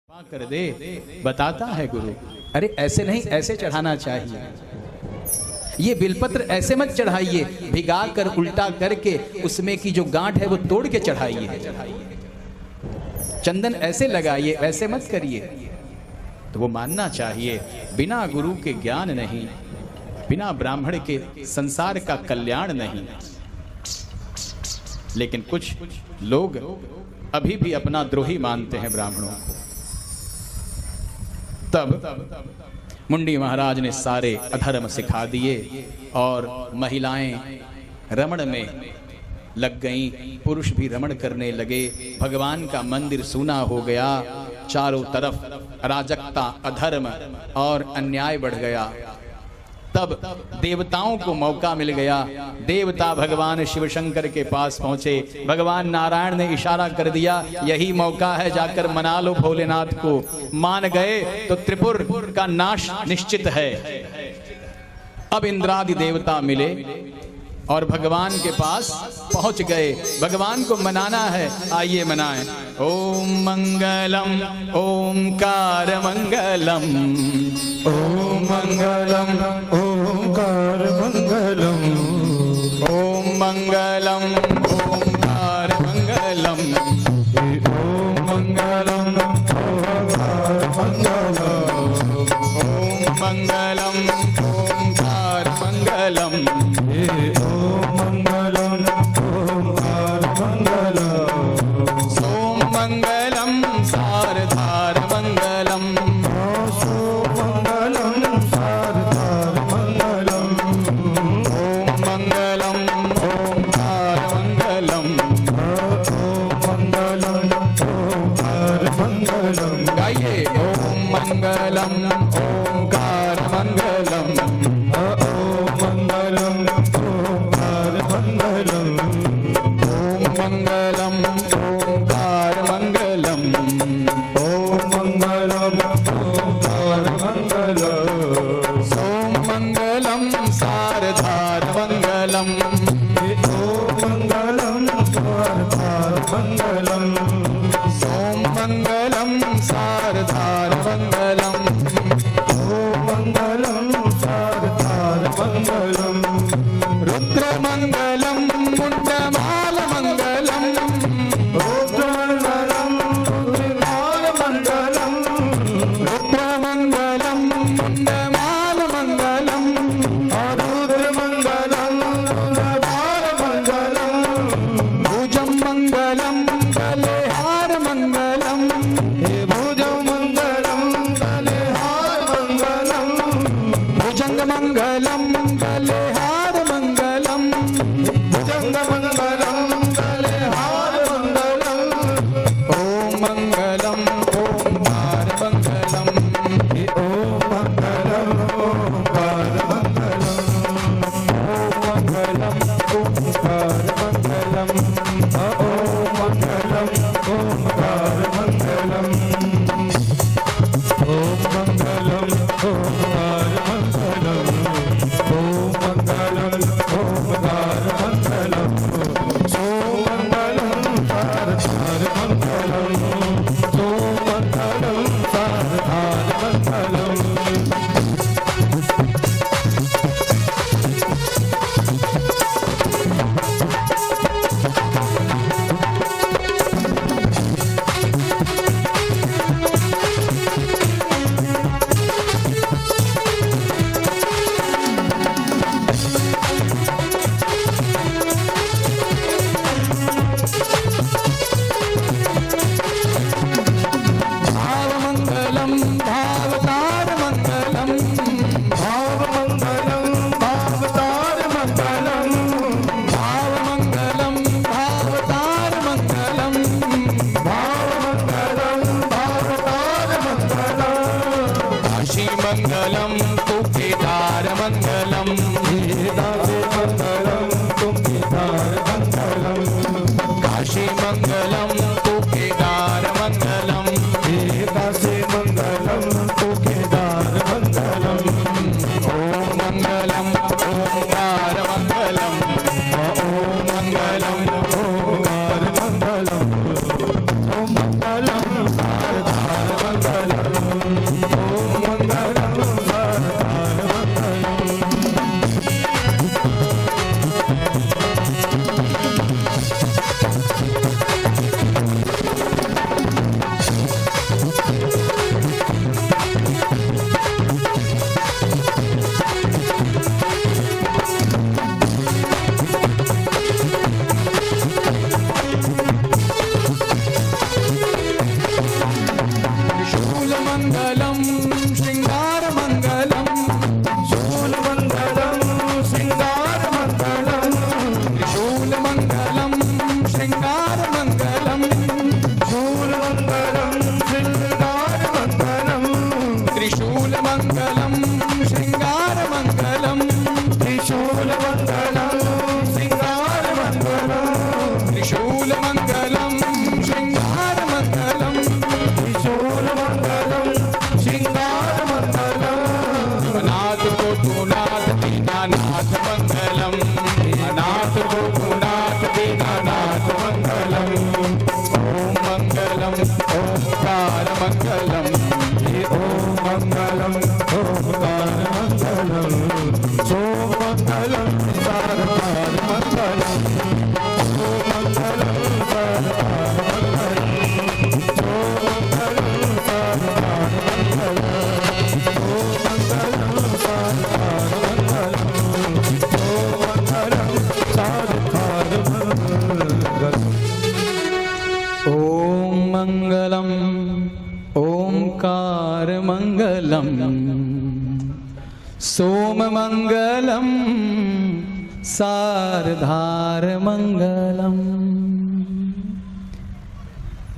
कर दे बताता है गुरु। अरे ऐसे नहीं, ऐसे चढ़ाना चाहिए। ये बिलपत्र ऐसे मत चढ़ाइए, भिगा कर उल्टा करके उसमें की जो गांठ है वो तोड़ के चढ़ाइए। चंदन ऐसे लगाइए, वैसे मत करिए। तो वो मानना चाहिए बिना गुरु के ज्ञान नहीं, बिना ब्राह्मण के संसार का कल्याण नहीं। लेकिन कुछ लोग अभी भी अपना द्रोही मानते हैं ब्राह्मणों को। तब मुंडी महाराज ने सारे अधर्म सिखा दिए और महिलाएं रमण में लग गईं, पुरुष भी रमण करने लगे। भगवान का मंदिर सूना हो गया, चारों तरफ अराजकता, अधर्म और अन्याय बढ़ गया। तब देवताओं को मौका मिल गया। देवता भगवान शिव शंकर के पास पहुंचे। भगवान नारायण ने इशारा कर दिया, यही मौका है, जाकर मना लो भोलेनाथ को। मान गए तो त्रिपुर का नाश निश्चित है। अब इंद्रादि देवता मिले और भगवान के पास पहुंच गए। भगवान को मनाना है, आइए मनाएं। ओम मंगलम ओमकार मंगलम, ओम मंगलम ओमकार मंगलम, ओम मंगलम ओमकार मंगलम, ओम मंगलम ओमकार मंगलम, ओम मंगलम ओमकार मंगलम, ओम मंगलम ओमकार मंगलम, सोम मंगलम सारधार मंगलम, सोम मंगलम सारधार मंगलम, ओम मंगलम ओमकार मंगलम, ओम मंगलम ओमकार मंगलम, गाइए ओम मंगलम ओमकार मंगलम, ओम मंगलम ओमकार मंगलम, ओम मंगलम ओमकार मंगलम, ओम मंगलम ओमकार मंगलम, सोम मंगलम सारधार मंगलम, ओम मंगलम सारधार मंगलम, सोम मंगलम सारधार मंगलम, ओम मंगलम सारधार मंगलम, रुद्र मंगलम मुंडमाल मंगलम, रुद्रमंगलम रुद्रमाल मंगलम, रुद्र मंगलम मुंडमाल मंगलम, रुद्रमंगलम रुद्रमाल मंगलम, भुजं मंगलम कलेहार मंगलम, भुजं मंगलम कलेहार मंगलम, भुजंग मंगलम कलेहार मंगलम, भुजंग मंगलम कलेहार मंगलम, ओम मंगलम ओमकार मंगलम, ओम मंगलम ओमकार मंगलम, ओम मंगलम ओमकार मंगलम, ओम मंगलम ओमकार मंगलम, ओम मंगलम ओमकार मंगलम, ओम मंगलम ओमकार मंगलम, ओम मंगलम सारधार मंगलम, ओम मंगलम सारधार मंगलम। भाव मंगलम भावतार मंगलम, भाव मंगलम भावतार मंगलम, भाव मंगलम भावतार मंगलम, भाव मंगलम भावतार मंगलम, काशी मंगलम कुकेदार मंगलम, दासे मंगलम कुंभिदार मंगलम, काशी मंगलम कुकेदार मंगलम, दासे मंगलम कुकेदार मंगलम, ओम मंगलम ओमकार मंगलम, ओम मंगलम ओमकार मंगलम, ओम मंगलम सारधार मंगलम, त्रिशूल मंगलम श्रृंगार मंगलम, शूल मंगलम श्रृंगार मंगलम, त्रिशूल मंगलम श्रृंगार मंगलम, शूल मंगलम श्रृंगार मंगलम, त्रिशूल मंगलम श्रृंगार मंगलम, त्रिशूल मंगलम श्रृंगार मंगलम, त्रिशूल मंगलम श्रृंगार मंगलम, त्रिशूल मंगलम श्रृंगार मंगलम, अनाथ को तू नाथ दीनानाथ मंगलम, अनाथ को तू नाथ दीनानाथ मंगलम, ओम मंगलम ओंकार मंगलम, हे ओम मंगलम ओंकार मंगलम, सोम मंगलम सारकार मंगलम, ओम मंगलम सारकार मंगलम, सोम मंगलम सारकार मंगलम, ओम मंगलम सारकार मंगलम, सोम मंगलम सारकार मंगलम। ओम मंगलम ओंकार मंगलम, सोम मंगलम सारधार मंगलम।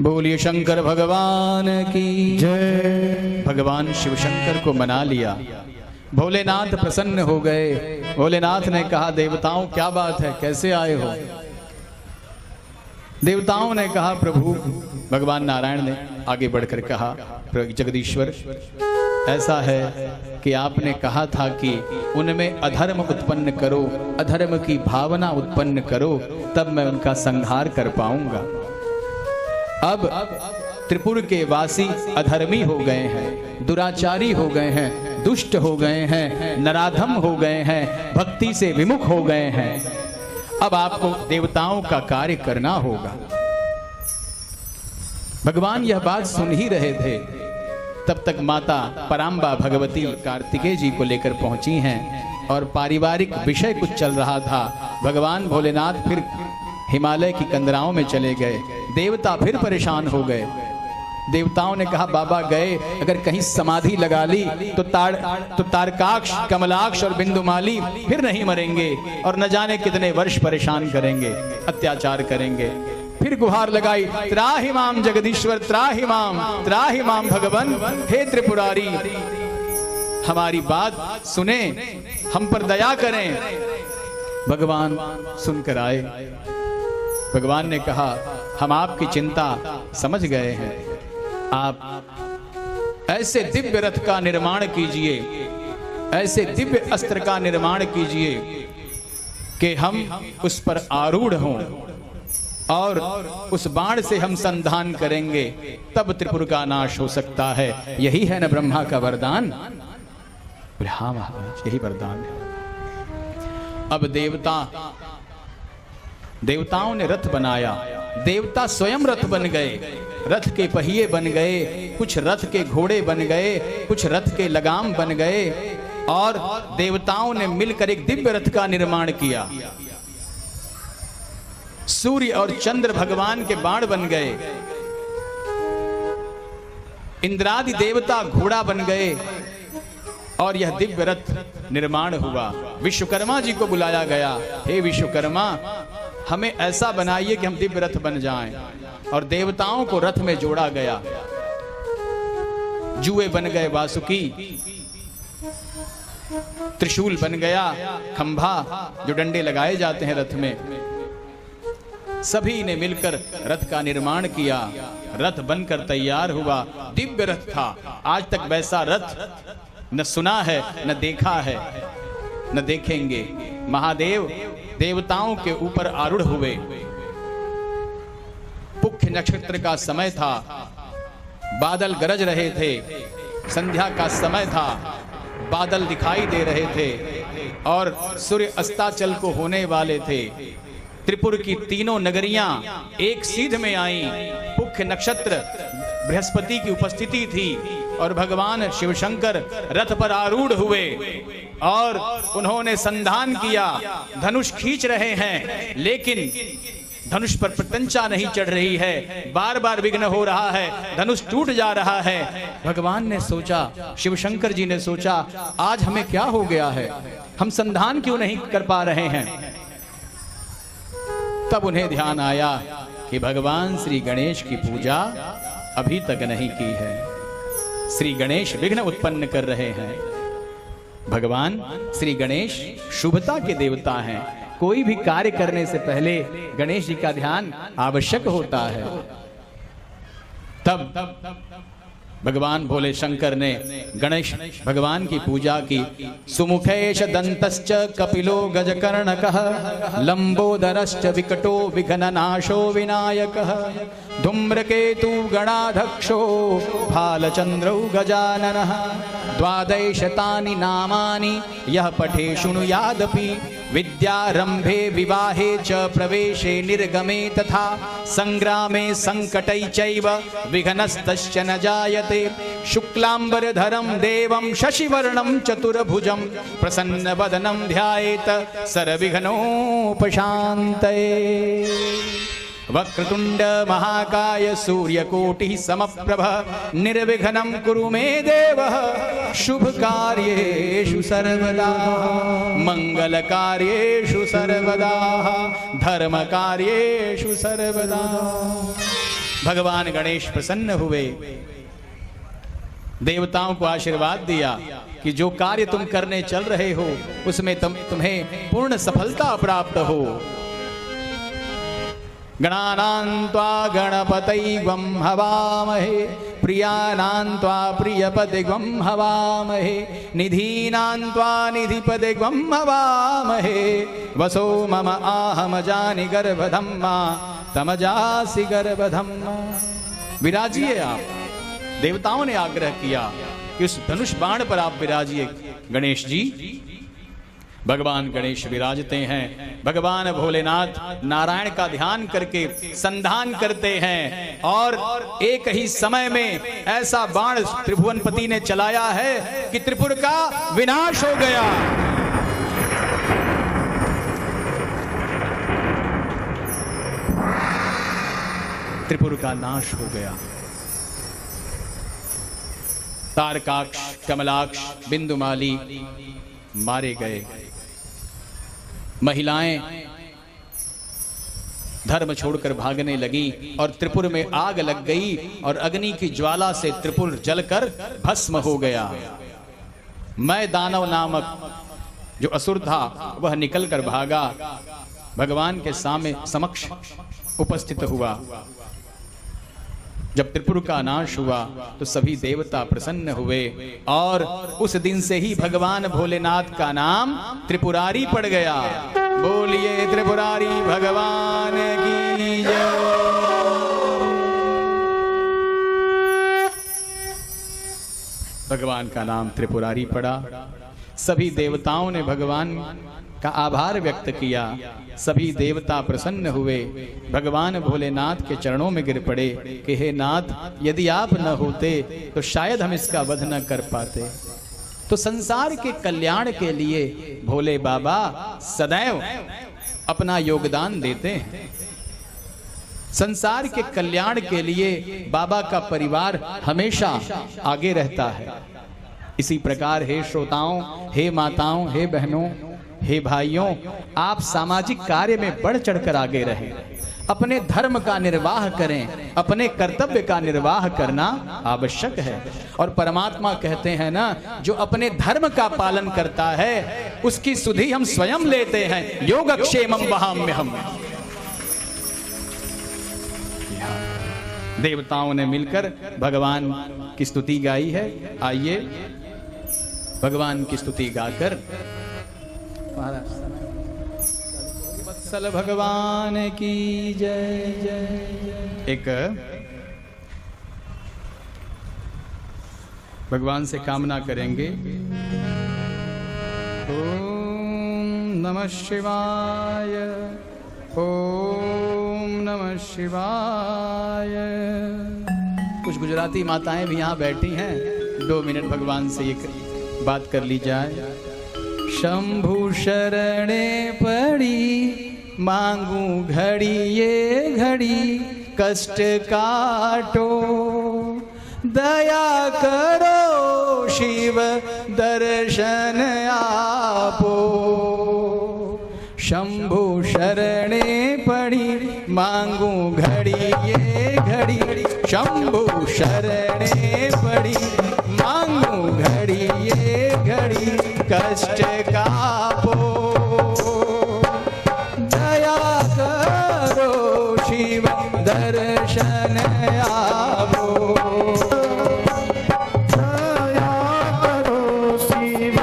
बोलिए शंकर भगवान की जय। भगवान शिव शंकर को मना लिया, भोलेनाथ प्रसन्न हो गए। भोलेनाथ ने कहा देवताओं क्या बात है, कैसे आए हो? देवताओं ने कहा प्रभु, भगवान नारायण ने आगे बढ़कर कहा जगदीश्वर ऐसा है कि आपने कहा था कि उनमें अधर्म उत्पन्न करो, अधर्म की भावना उत्पन्न करो, तब मैं उनका संहार कर पाऊंगा। अब त्रिपुर के वासी अधर्मी हो गए हैं, दुराचारी हो गए हैं, दुष्ट हो गए हैं, नराधम हो गए हैं, भक्ति से विमुख हो गए हैं। अब आपको देवताओं का कार्य करना होगा। भगवान यह बात सुन ही रहे थे, तब तक माता पराम्बा भगवती कार्तिकेय जी को लेकर पहुंची हैं और पारिवारिक विषय कुछ चल रहा था। भगवान भोलेनाथ फिर हिमालय की कंदराओं में चले गए, देवता फिर परेशान हो गए। देवताओं ने कहा बाबा गए, अगर कहीं समाधि लगा ली तो तारकाक्ष, कमलाक्ष और बिंदुमाली फिर नहीं मरेंगे और न जाने कितने वर्ष परेशान करेंगे, अत्याचार करेंगे। फिर गुहार लगाई, त्राहि माम जगदीश्वर, त्राहि माम भगवन, हे त्रिपुरारी हमारी बात सुने, हम पर दया करें। भगवान सुनकर आए। भगवान ने कहा हम आपकी चिंता समझ गए हैं, आप ऐसे दिव्य रथ का निर्माण कीजिए, ऐसे दिव्य अस्त्र का निर्माण कीजिए कि हम उस पर आरूढ़ हों और उस बाण से हम संधान करेंगे, तब त्रिपुर का नाश हो सकता है। यही है न ब्रह्मा का वरदान? हाँ महाराज यही वरदान है। अब देवताओं ने रथ बनाया, देवता स्वयं रथ बन गए, रथ के पहिए बन गए, कुछ रथ के घोड़े बन गए, कुछ रथ के लगाम बन गए और देवताओं ने मिलकर एक दिव्य रथ का निर्माण किया। सूर्य और चंद्र भगवान के बाण बन गए, इंद्रादि देवता घोड़ा बन गए और यह दिव्य रथ निर्माण हुआ। विश्वकर्मा जी को बुलाया गया, हे विश्वकर्मा हमें ऐसा बनाइए कि हम दिव्य रथ बन जाएं, और देवताओं को रथ में जोड़ा गया। जुए बन गए वासुकी, त्रिशूल बन गया, खंभा जो डंडे लगाए जाते हैं रथ में, सभी ने मिलकर रथ का निर्माण किया। रथ बनकर तैयार हुआ, दिव्य रथ था। आज तक वैसा रथ न सुना है, न देखा है, न देखेंगे। महादेव देवताओं के ऊपर आरूढ़ हुए। पुख्य नक्षत्र का समय था, बादल गरज रहे थे, संध्या का समय था, बादल दिखाई दे रहे थे और सूर्य अस्ताचल को होने वाले थे। त्रिपुर की तीनों नगरियां एक सीध में आईं। पुख्य नक्षत्र बृहस्पति की उपस्थिति थी और भगवान शिव शंकर रथ पर आरूढ़ हुए और उन्होंने संधान किया। धनुष खींच रहे हैं, लेकिन धनुष पर प्रत्यंचा नहीं चढ़ रही है, बार बार विघ्न हो रहा है, धनुष टूट जा रहा है। भगवान ने सोचा, शिव शंकर जी ने सोचा, आज हमें क्या हो गया है, हम संधान क्यों नहीं कर पा रहे हैं। तब उन्हें ध्यान आया कि भगवान श्री गणेश की पूजा अभी तक नहीं की है। श्री गणेश विघ्न उत्पन्न कर रहे हैं। भगवान श्री गणेश शुभता के देवता हैं। कोई भी कार्य करने से पहले गणेश जी का ध्यान आवश्यक होता है। तब भगवान भोले शंकर ने गणेश भगवान की पूजा की। सुमुखेश दंतश्च कपिलो गजकर्णकः लंबोदरश्च विकटो विघ्ननाशो विनायकः धूम्रकेतु गणाध्यक्षो भालचंद्रौ गजाननः द्वादशतानि नामानि यः पठे शृणुयादपि विद्यारंभे विवाहे च प्रवेशे निर्गमे तथा संग्रामे संकटै चैव विघ्नस्तस्य न जायते शुक्लांबरधरं देवं शशिवर्णं चतुर्भुजं प्रसन्नवदनं ध्यायेत सर्वविघ्नोपशान्तये। वक्रतुंड महाकाय सूर्यकोटिः समप्रभ निर्विघ्नं कुरु मे देव शुभ कार्येषु सर्वदा मंगल कार्येषु सर्वदा धर्म कार्येषु सर्वदा। भगवान गणेश प्रसन्न हुए, देवताओं को आशीर्वाद दिया कि जो कार्य तुम करने चल रहे हो उसमें तुम्हें पूर्ण सफलता प्राप्त हो। गणानान्त्वा गणपतैवं हवामहे प्रियानान्त्वा प्रियपतिगं हवामहे निधीनान्त्वा निधिपतिगं हवामहे वसो मम आहमजानि गर्भधम्मा तमजासि गर्भधम्मा। विराजिए आप। देवताओं ने आग्रह किया कि उस धनुष बाण पर आप विराजिए गणेश जी। भगवान गणेश विराजते हैं। भगवान भोलेनाथ नारायण का ध्यान करके संधान करते हैं और एक ही समय में ऐसा बाण त्रिभुवनपति ने चलाया है कि त्रिपुर का विनाश हो गया। त्रिपुर का नाश हो गया। तारकाक्ष, कमलाक्ष, बिंदुमाली मारे गए। महिलाएं धर्म छोड़कर भागने लगी और त्रिपुर में आग लग गई और अग्नि की ज्वाला से त्रिपुर जलकर भस्म हो गया। मैं दानव नामक जो असुर था वह निकलकर भागा, भगवान के सामने समक्ष उपस्थित हुआ। जब त्रिपुर का नाश हुआ तो सभी देवता प्रसन्न हुए और उस दिन से ही भगवान भोलेनाथ का नाम त्रिपुरारी पड़ गया। बोलिए त्रिपुरारी भगवान की जय। भगवान का नाम त्रिपुरारी पड़ा। सभी देवताओं ने भगवान का आभार व्यक्त किया। सभी देवता प्रसन्न हुए, भगवान भोलेनाथ के चरणों में गिर पड़े कि हे नाथ, यदि आप न होते तो शायद हम इसका वध न कर पाते। तो संसार के कल्याण के लिए भोले बाबा सदैव अपना योगदान देते हैं। संसार के कल्याण के लिए बाबा का परिवार हमेशा आगे रहता है। इसी प्रकार हे श्रोताओं, हे माताओं, हे बहनों, हे भाइयों, आप सामाजिक कार्य में बढ़ चढ़कर आगे रहें। अपने धर्म का निर्वाह करें। अपने कर्तव्य का निर्वाह करना आवश्यक है। और परमात्मा कहते हैं ना, जो अपने धर्म का पालन करता है उसकी सुधि हम स्वयं लेते हैं। योगक्षेमं वहाम्यहम्। देवताओं ने मिलकर भगवान की स्तुति गाई है। आइए भगवान की स्तुति गाकर वत्सल भगवान की जय जय। एक भगवान से कामना करेंगे। ओम नमः शिवाय, ओम नमः शिवाय। कुछ गुजराती माताएं भी यहाँ बैठी हैं। 2 मिनट भगवान से ये बात कर ली जाए। शंभु शरणे पड़ी मांगू घड़ी ये घड़ी कष्ट काटो, दया करो शिव दर्शन आपो। शंभु शरणे पड़ी मांगू घड़ी ये घड़ी, शंभु शरणे पड़ी मांगू घड़ी ये घड़ी कष्ट कापो, दया करो शिव दर्शन आवो। दया करो शिव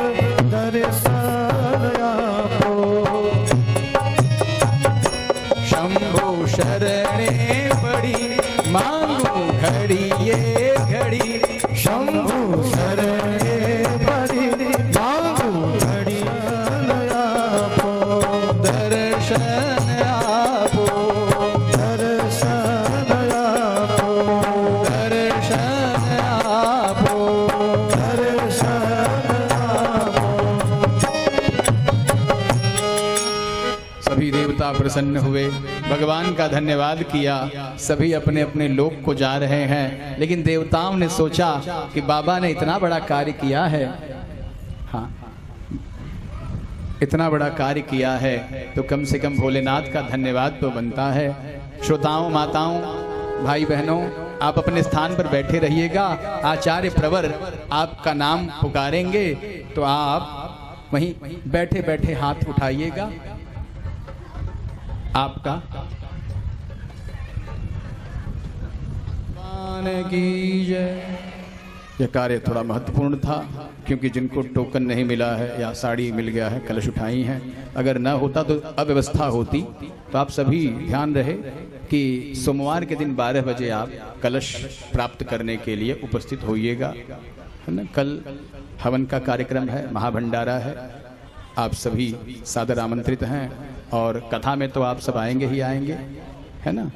दर्शन आपो। शंभु शरणे पड़ी मांगू घड़ी ये घड़ी, शंभु शरणे पड़ी मांगू घड़ी आपो। दर्शन आपो, दर्शन आपो। दर्शन आपो। दर्शन आपो। सभी देवता प्रसन्न हुए, भगवान का धन्यवाद किया। सभी अपने अपने लोक को जा रहे हैं, लेकिन देवताओं ने सोचा कि बाबा ने इतना बड़ा कार्य किया है, हाँ इतना बड़ा कार्य किया है तो कम से कम भोलेनाथ का धन्यवाद तो बनता है। श्रोताओं, माताओं, भाई बहनों, आप अपने स्थान पर बैठे रहिएगा। आचार्य प्रवर आपका नाम पुकारेंगे तो आप वहीं बैठे बैठे हाथ उठाइएगा। आपका की जय। यह कार्य थोड़ा महत्वपूर्ण था, क्योंकि जिनको टोकन नहीं मिला है या साड़ी मिल गया है, कलश उठाई हैं, अगर न होता तो अव्यवस्था होती। तो आप सभी ध्यान रहे कि सोमवार के दिन 12 बजे आप कलश प्राप्त करने के लिए उपस्थित होइएगा, है ना। कल हवन का कार्यक्रम है, महाभंडारा है, आप सभी सादर आमंत्रित हैं। और कथा में तो आप सब आएंगे ही आएंगे, है ना,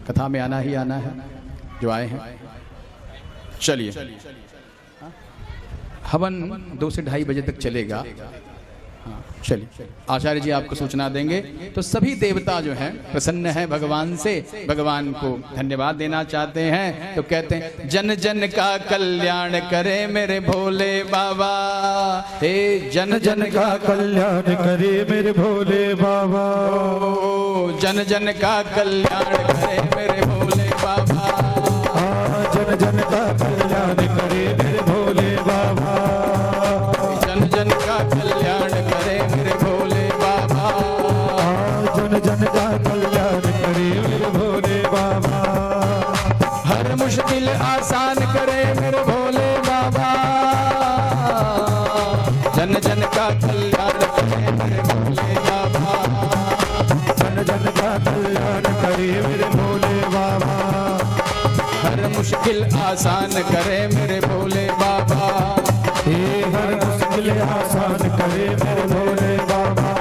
कथा में आना ही आना है जो आए हैं। चलिए, हवन 2 से 2:30 बजे तक चलेगा। हाँ चलिए, आचार्य जी आपको सूचना देंगे। तो सभी देवता जो हैं प्रसन्न हैं भगवान से, भगवान को धन्यवाद देना चाहते हैं। तो कहते हैं, जन जन का कल्याण करे मेरे भोले बाबा, हे जन जन का कल्याण करे मेरे भोले बाबा। जन जन का कल्याण करे मेरे भोले बाबा। जन जन का कल्याण करे मेरे भोले बाबा। जन जन का कल्याण करे मेरे भोले बाबा। जन जन का कल्याण करे मेरे भोले बाबा। हर मुश्किल आसान करे मेरे भोले बाबा। जन जन का कल्याण करे मेरे भोले बाबा। जन जन का कल्याण करे मेरे भोले बाबा। हर मुश्किल आसान करे मेरे भोले बाबा। हे हर मुश्किल आसान करे मेरे भोले बाबा।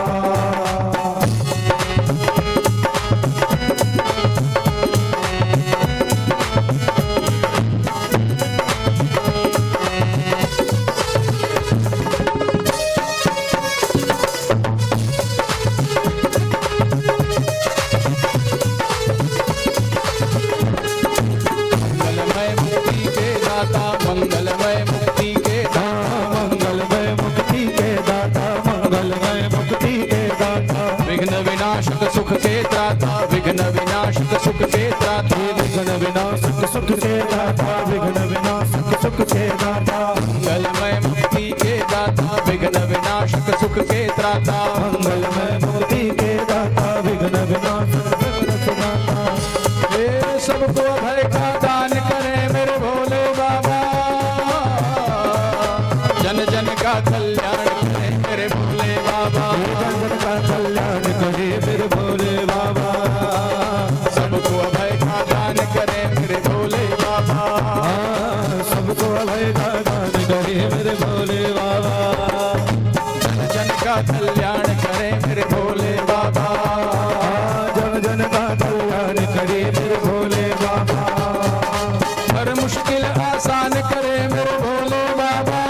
मंगलमय मुक्ति के दाता, मंगलमय मुक्ति के दाता, मंगलमय मुक्ति के दाता। विघ्न विनाशक सुख के त्राता, विघ्न विनाशक सुख के त्राता। विघ्न विनाशक सुख के दाता, विघ्न विनाशक सुख के दाता। मंगलमय मुक्ति के दाता, विघ्न विनाशक सुख के त्राता। मंगलमय मुक्ति के दाता, विघ्न विनाशक सुख के दाता। ये सबको अभय का दान करे मेरे भोले बाबा। जन जन का कल्याण करे मेरे भोले बाबा। जन जन का कल्याण करे मेरे भोले बाबा। सबको अभय का दान करे मेरे भोले बाबा। सबको अभय का दान करे मेरे भोले बाबा। जन जन का कल्याण करे मेरे भोले बाबा। जन जन का कल्याण करे मेरे भोले बाबा। हर मुश्किल आसान करे मेरे भोले बाबा।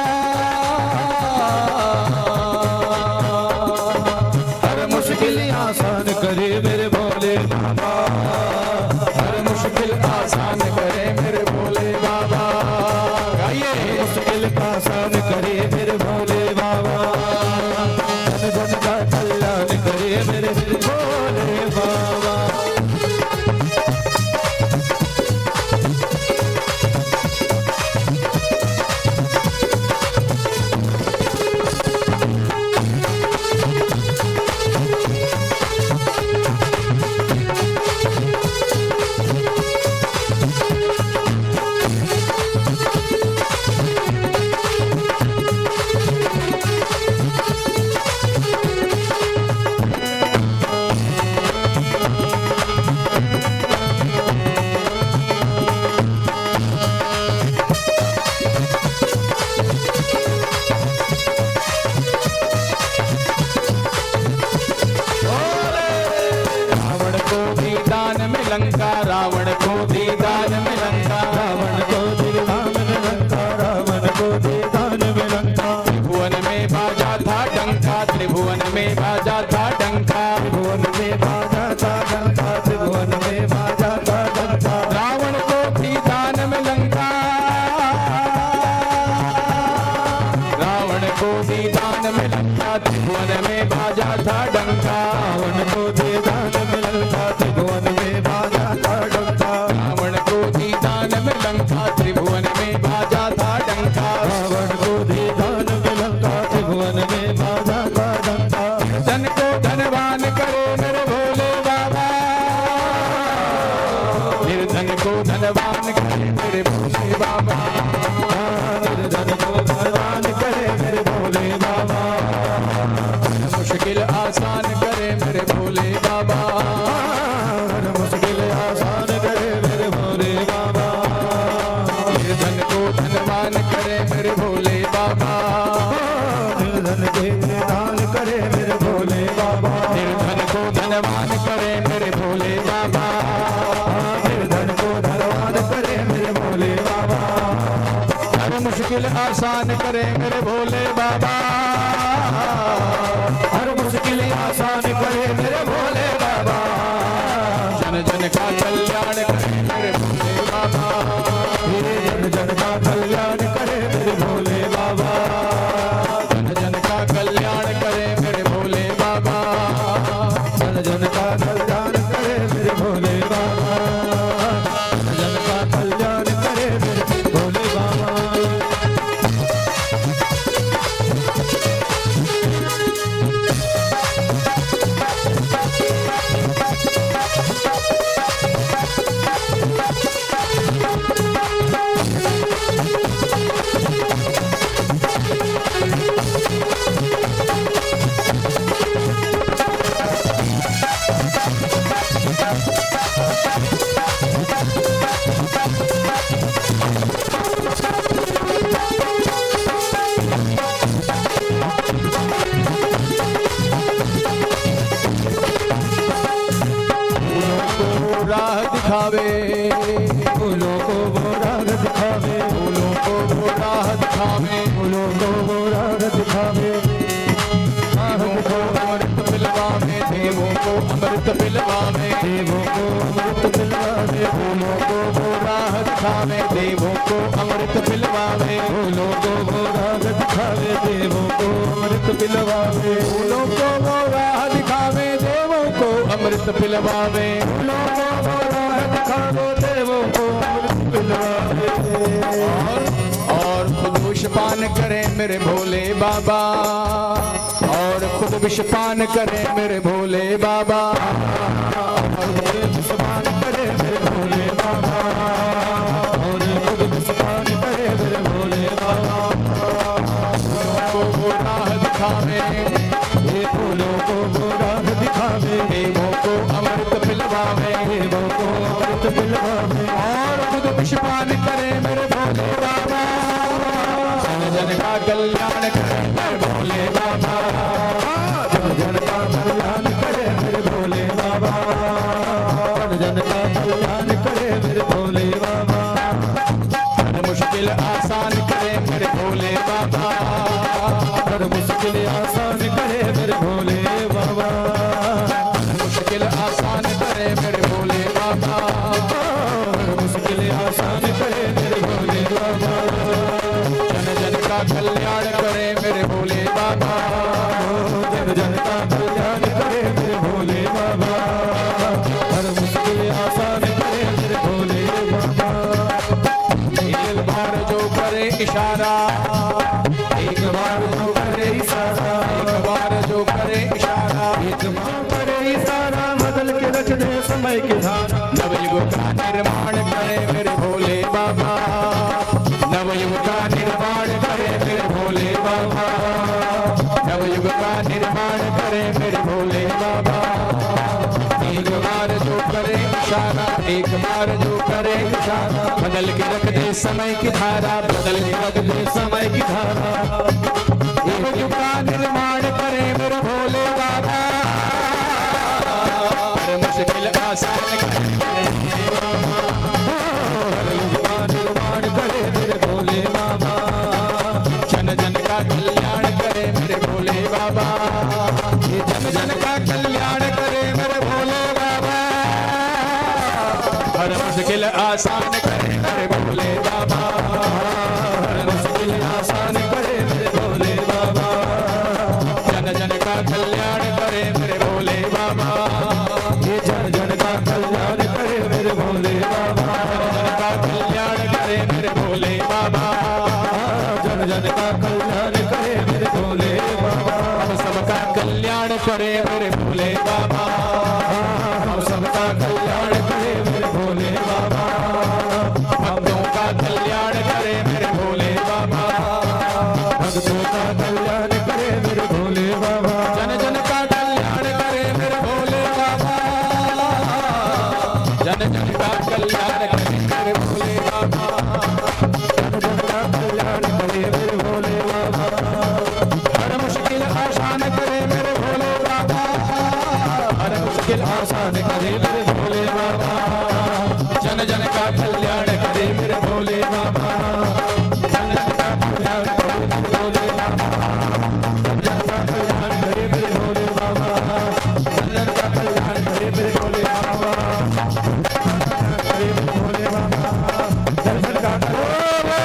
हर मुश्किल आसान करे गाइए। मुश्किल का आसान करे मेरे भोले बाबा, जन जन का कल्याण करे मेरे भोले बाबा। रावण को दी दान में लंका, रावण को दी दान में लंका, रावण को दी दान में लंका, रावण को दी दान में लंका। त्रिभुवन में बाजा था डंका, त्रिभुवन में बाजा था डंका, त्रिभुवन में बाजा था डंका, त्रिभुवन में बाजा था डंका। रावण को दी दान में लंका, रावण को दी दान में लंका, त्रिभुवन में बाजा था डंका, रावण को दी दान में लंका, त्रिभुवन में बाजा था डंका। रावण को दी दान में लंका, त्रिभुवन में बाजा था डंका। रावण को दी दान में लंका, त्रिभुवन में बाजा था डंका। धन को धनवान करे मेरे भोले बाबा, निर्धन को धनवान करे मेरे भोले बाबा, निर्धन को धनवान करे मेरे भोले बाबा, मुश्किल आसान करे मेरे भोले बाबा, हर मुश्किल आसान करे मेरे भोले बाबा। निर्धन को धनवान करे मेरे भोले बाबा, निर्धन के दान करे मेरे भोले बाबा, निर्धन को धनवान करे मेरे भोले बाबा, निर्धन को धनवान करे मेरे भोले बाबा। हर मुश्किल आसान करे मेरे भोले बाबा, हर मुश्किल आसान करे मेरे भोले बाबा, जन जन का कल्याण करे मेरे भोले बाबा, जन जन का कल्याण करे मेरे भोले बाबा, जन जन का कल्याण करे मेरे भोले बाबा, जन जन का कल्याण करे मेरे भोले बाबा, जन का कल्याण करे मेरे भोले बाबा। राह दिखावे, फूलों को वो राग दिखावे, फूलों को वो राह दिखावे, फूलों को वो राग दिखावे। देवों को अमृत पिलवावे, देवों को अमृत पिलवावे, देवों को अमृत पिलवावे, फूलों को वो राह दिखावे, देवों को अमृत पिलवावे, फूलों को वो राग दिखावे, देवों को अमृत पिलवावे, फूलों को वो राह दिखावे, देवों को अमृत पिलवावे, फूलों को वो राग दिखावे, देवों को अमृत पिलवावे। और खुद विषपान करे मेरे भोले बाबा, और खुद विषपान करे मेरे भोले बाबा, विषपान करे मेरे भोले बाबा, और खुद विषपान करे मेरे भोले बाबा। को वो राह दिखावे, ये फूलों को वो राग दिखावे, देवों को अमृत पिलवावे, देवों को अमृत पिलवावे, और खुद विषपान करे मेरे भोले बाबा, जन जन का कल्याण करे मेरे भोले बाबा, जन जन का कल्याण करे मेरे भोले बाबा, जन जन का कल्याण करे मेरे भोले बाबा। हर मुश्किल आसान करे मेरे भोले बाबा, हर मुश्किल आसान करे मेरे भोले बाबा, हर मुश्किल आसान करे मेरे भोले बाबा, हर मुश्किल आसान करे मेरे भोले बाबा। कल्याण करे मेरे भोले बाबा, जन जन का कल्याण करे मेरे भोले बाबा, हर मुश्किल आसान करे मेरे भोले बाबा। एक बार जो करे इशारा, एक बार जो करे इशारा, एक बार जो करे इशारा, एक बार करे इशारा, बदल के रख दे समय की धारा। नवयुग का निर्माण करे मेरे भोले बाबा, नवयुग का निर्माण करे मेरे भोले बाबा, नवयुग का निर्माण करे मेरे भोले बाबा। एक बार जो करे इशारा, एक बार जो करे इशारा, बदल के रख दे समय की धारा, बदल के रख दे समय की धारा। नवयुग का निर्माण करे मेरे भोले बाबा, हर मुश्किल आसान करे मेरे भोले बाबा, हर युग का निर्माण करे मेरे भोले बाबा, जन जन का कल्याण करे मेरे भोले बाबा, ये जन जन का कल्याण करे मेरे भोले बाबा, हर मुश्किल आसान करे मेरे भोले बाबा, हर मुश्किल आसान करे मेरे भोले बाबा, जन जन का कल्याण करे मेरे भोले बाबा, ये जन जन का कल्याण करे मेरे भोले बाबा, जन का कल्याण करे मेरे भोले बाबा, जन जन का कल्याण करे मेरे भोले बाबा, हम सबका कल्याण करे मेरे भोले बाबा, हम सबका कल्याण करे मेरे भोले बाबा, भक्तों का कल्याण करे मेरे भोले बाबा, भक्तों का कल्याण करे मेरे भोले बाबा, जन जन का कल्याण करे मेरे भोले बाबा, जन जन का कल्याण करे मेरे भोले बाबा, जन जन का कल्याण करे मेरे भोले बाबा, हर मुश्किल आसान करे मेरे भोले बाबा, हर मुश्किल आसान करे मेरे भोले बाबा, जन जन का कल्याण करे मेरे भोले बाबा, जन जन का कल्याण करे मेरे भोले बाबा, जन जन का कल्याण करे मेरे भोले बाबा, जन जन का कल्याण करे मेरे भोले बाबा, करे मेरे भोले बाबा, जन जन का भोले बाबा,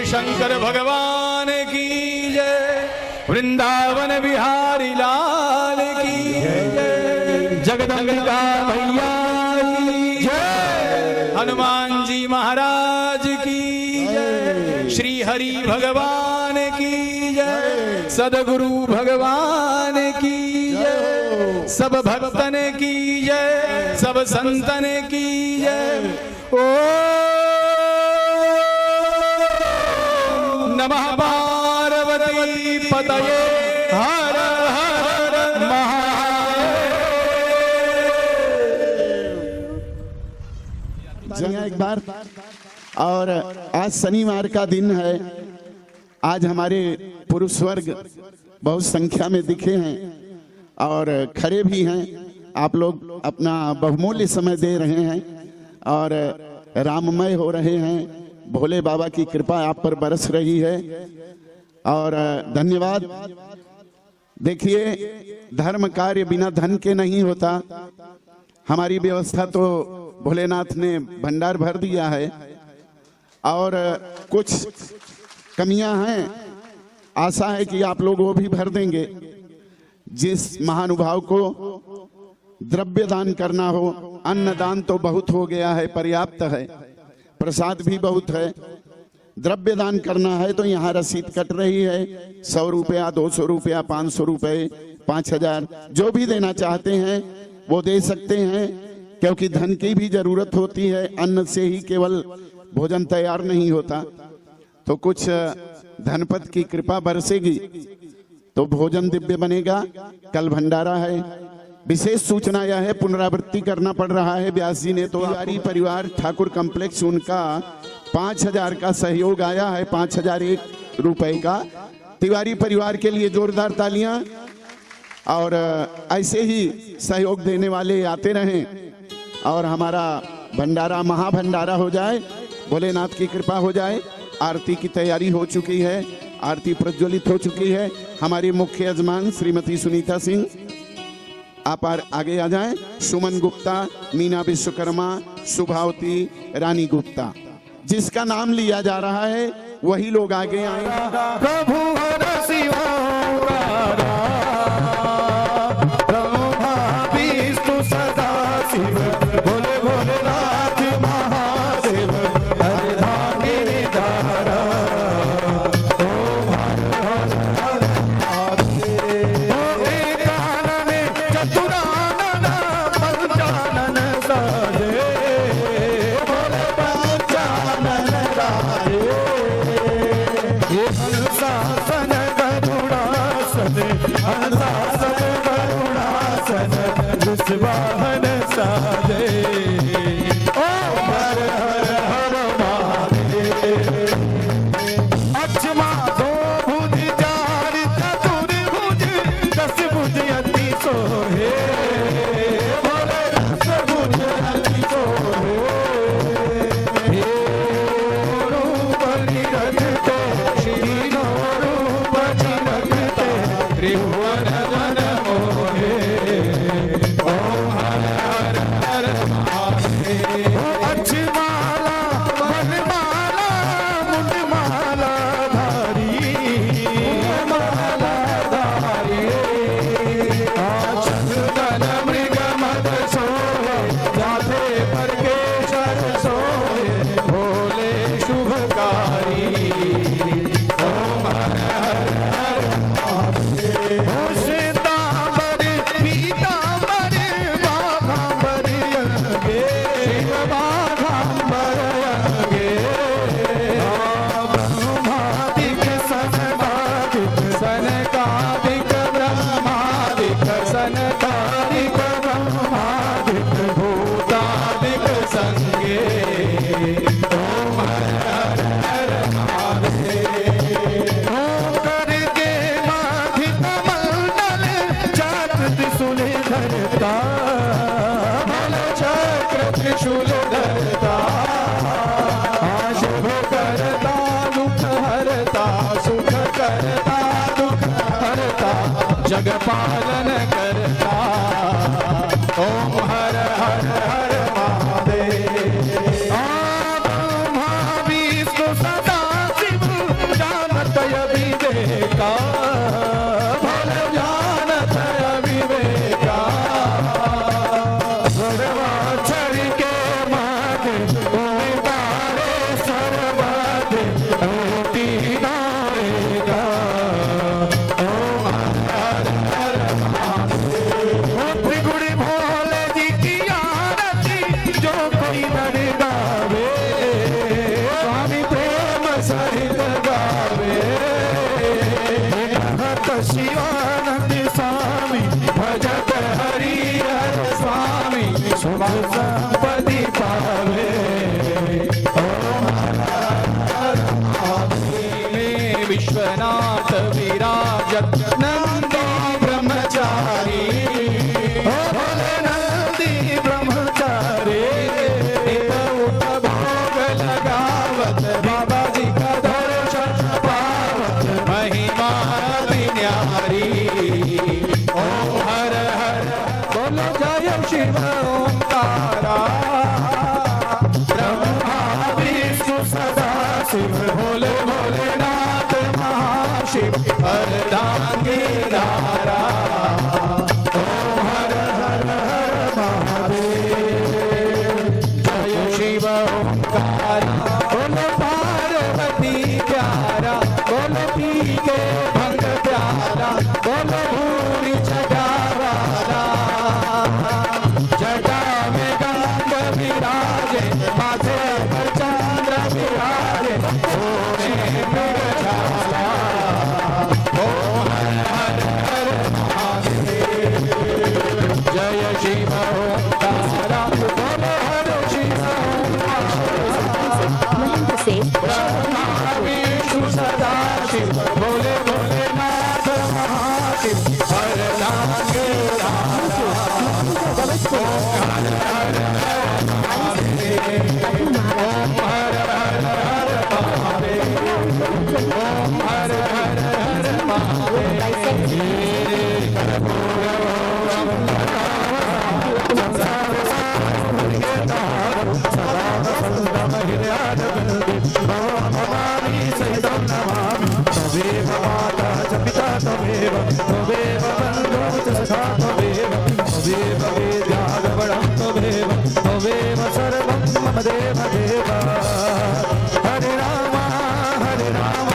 शंकर भगवान की जय, वृंदावन बिहारी लाल की जय, जगदम्बिका मैया की जय, हनुमान जी महाराज की जय, श्री हरि भगवान की जय, सदगुरु भगवान की जय, सब भक्तन की जय, सब संतन की जय। ओ नमः पार्वती पतये हर हर महादेव। एक बार और आज शनिवार का दिन है। आज हमारे पुरुष वर्ग बहुत संख्या में दिखे हैं और खड़े भी हैं। आप लोग अपना बहुमूल्य समय दे रहे हैं और राममय हो रहे हैं। भोले बाबा की कृपा आप पर बरस रही है और धन्यवाद। देखिए, धर्म कार्य बिना धन के नहीं होता। हमारी व्यवस्था तो भोलेनाथ ने भंडार भर दिया है और कुछ कमियां हैं। आशा है कि आप लोग वो भी भर देंगे। जिस महानुभाव को द्रव्य दान करना हो, अन्न दान तो बहुत हो गया है, पर्याप्त है। प्रसाद भी बहुत है। द्रव्य दान करना है तो यहाँ रसीद कट रही है। 100 रुपया, 200 रुपया, 500 रुपये, 5000, जो भी देना चाहते हैं वो दे सकते हैं, क्योंकि धन की भी जरूरत होती है। अन्न से ही केवल भोजन तैयार नहीं होता, तो कुछ धनपत की कृपा बरसेगी तो भोजन दिव्य बनेगा। कल भंडारा है। विशेष सूचना यह है, पुनरावृत्ति करना पड़ रहा है व्यास जी ने, तो तिवारी परिवार ठाकुर कॉम्प्लेक्स, उनका 5000 का सहयोग आया है, 5001 रुपए का। तिवारी परिवार के लिए जोरदार तालियां। और ऐसे ही सहयोग देने वाले आते रहें और हमारा भंडारा महाभंडारा हो जाए, भोलेनाथ की कृपा हो जाए। आरती की तैयारी हो चुकी है, आरती प्रज्वलित हो चुकी है। हमारी मुख्य यजमान श्रीमती सुनीता सिंह, आप आगे आ जाएं। सुमन गुप्ता, मीना विश्वकर्मा, शुभावती, रानी गुप्ता, जिसका नाम लिया जा रहा है वही लोग आगे आए। प्रभु हर शिवा विष्णु सदा शिव, भोले भोलेनाथ महादेव, हर धाम गिरिधारा। ओम हर हर हर महादेव। एकानन चतुरानन पंचानन साजे, भोले पंचानन राजे। ये हंसासन गरुड़ासन, हंसासन गरुड़ासन, वाहन साजे। ओम हर हर हर महादेव। अक्षमा दो भुज, चार चतुर्भुज, 10 भुज अति सोहे, भोले 10 भुज अति सोहे। रूप निरखते श्री नो रूप निरखते, त्रिभुवन वन मोहे। अक्षमाला वनमाला मुंडमाला धारी, माला धारी। चंदन मृग मद सोहे, जाते पर केशर सोहे, भोले शुभकारी। ओम हर हर हर महादेव। श्वेतांबर पीतांबर बाघांबर अंगे, बाघांबर अंगे। ब्रह्मादिक सनकादिक, सनकादिक ब्रह्मादिक, सनकादिक ब्रह्मादिक, भूतादिक संगे। ओम हर हर महादेव। ओम करके माधिक मंडल, चक्र त्रिशूल धरता, बल चक्र त्रिशूल धरता। शुभ करता दुख हरता, सुख करता दुख हरता, जग पालन करता। ओम हर हर हर महादेव। ब्रह्मा विष्णु सदा शिव, जानत विवेका, भोले जानत विवेका। सर्वाक्षर के मागे, ओंकारे सर्वमागे, ओटी नारेगा। ओम हर हर महादेव। त्रिगुण भोले जी की आरती जो कोई नर गावे, स्वामी प्रेम सहित गावे। भक्त शिवानंद स्वामी, भजत हरि हर स्वामी, शुभ संपत्ति पावे। ओम हर हर महादेव। विश्वनाथ विराजत नंदी ब्रह्मचारी, भोले नंदी ब्रह्मचारी। नित उठ भोग लगावत, बाबा जी का दर्शन पावत, महिमा न्यारी। ओम हर हर बोलो जय शिव ओंकारा। ब्रह्मा विष्णु सदा शिव, भोले भोलेनाथ महाशिव, अर्धांगिरारा। ओम हर हर हर महादेव। जय शिव ओंकारा। बोलो पार्वती जय शिव ओंकारा बोलो हर शिव महेंद्र से विष्णु सदा शिव बोले बोले नाथ महादेव हर नागे देव देव हरे राम हरे राम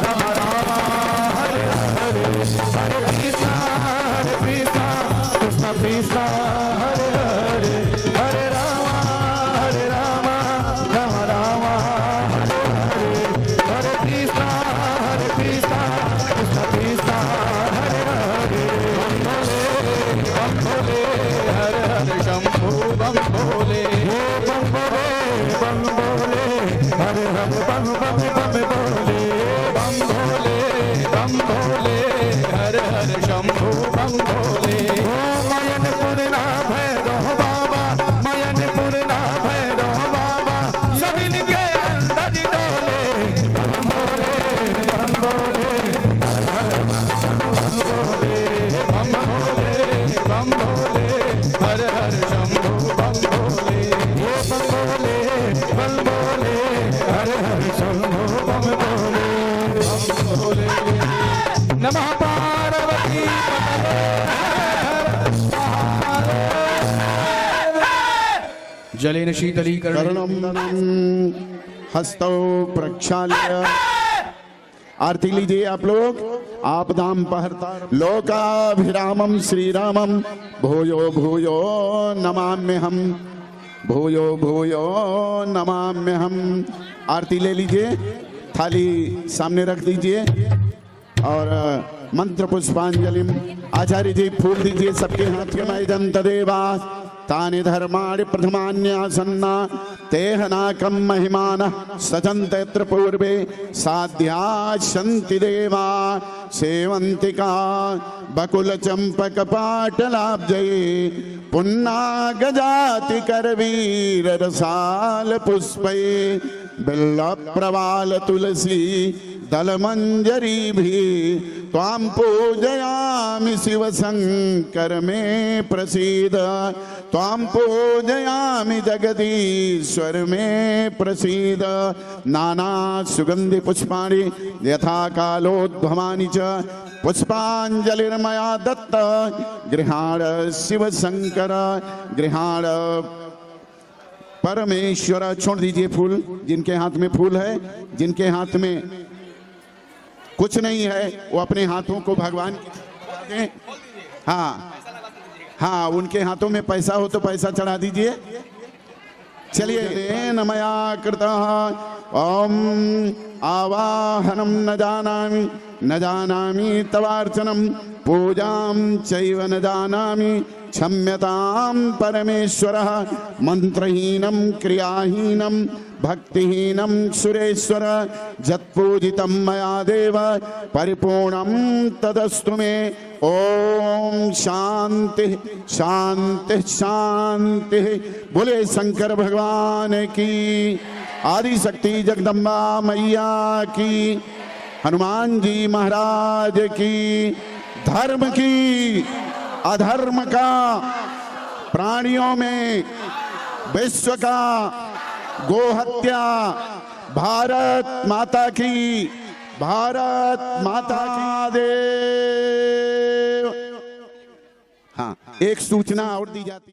राम राम हरे हरे हरे कृष्णा कृष्ण कृष्ण हरे हरे हरे राम राम राम हरे हरे हरे कृष्ण कृष्ण कृष्ण हरे हरे बम भोले हरे हरे शंभु बम भोले बम भोले हरे हरे बम बम बम भोले बम भोले हरे हरे शंभु बम भोले मयन पूर्णा भैरव बाबा मयन पूर्णा भैरव बाबा सभी के अंदर डोले बम भोले बम भोले हरे हरे शंभु बम भोले बम भोले बम भोले हरे हरे शंभु बम भोले नमः पार्वती जलेन शीतलीकरणं हस्तौ प्रक्षाल्य आरती लीजिए आप लोग। आपदाम पहरता लोकाभिरामम श्री रामम भूयो भूयो नमाम्यहम् भूयो भूयो नमाम्यहम्। आरती ले लीजिए, थाली सामने रख दीजिए और मंत्र पुष्पांजलि आचार्य जी फूल दीजिए सबके हाथ में। दंत देवा तानि धर्माणि प्रथमान्यासन्ना तेहनाकं महिमानः सजन्तेऽत्र पूर्वे साध्याशन्ति देवा सेवन्तिका बकुलचम्पकपाटलाब्जये पुन्नागजाति करवीररसाल पुष्पये बिल्लप्रवाल तुलसी दलमंजरी भी त्वां पूजयामि शिव शंकर में प्रसीद त्वां पूजयामि जगदीश्वर में प्रसीद। नाना सुगंधि पुष्पाणि यथा कालोद्भवानि च पुष्पांजलिर्मया दत्त गृहाण शिव शंकर गृहाण परमेश्वर। छोड़ दीजिए फूल, जिनके हाथ में फूल है, जिनके हाथ में कुछ नहीं है वो अपने हाथों को भगवान की हाँ हाँ उनके हाथों में पैसा हो तो पैसा चढ़ा दीजिए। चलिए नमया कृतः ओम आवाहनम न जानामि तवार्चनम पूजां चैव न जानामि क्षम्यतां परमेश्वरः मंत्रहीनं क्रियाहीनं भक्तिहीनं सुरेश्वर जत्पूजितं मया देव परिपूर्णं तदस्तु मे। ओम शांति शांति शांति। बोले शंकर भगवान की, आदि शक्ति जगदम्बा मैया की, हनुमान जी महाराज की, धर्म की अधर्म का प्राणियों में विश्व का गोहत्या भारत माता की, भारत माता की देव। हाँ एक सूचना और दी जाती।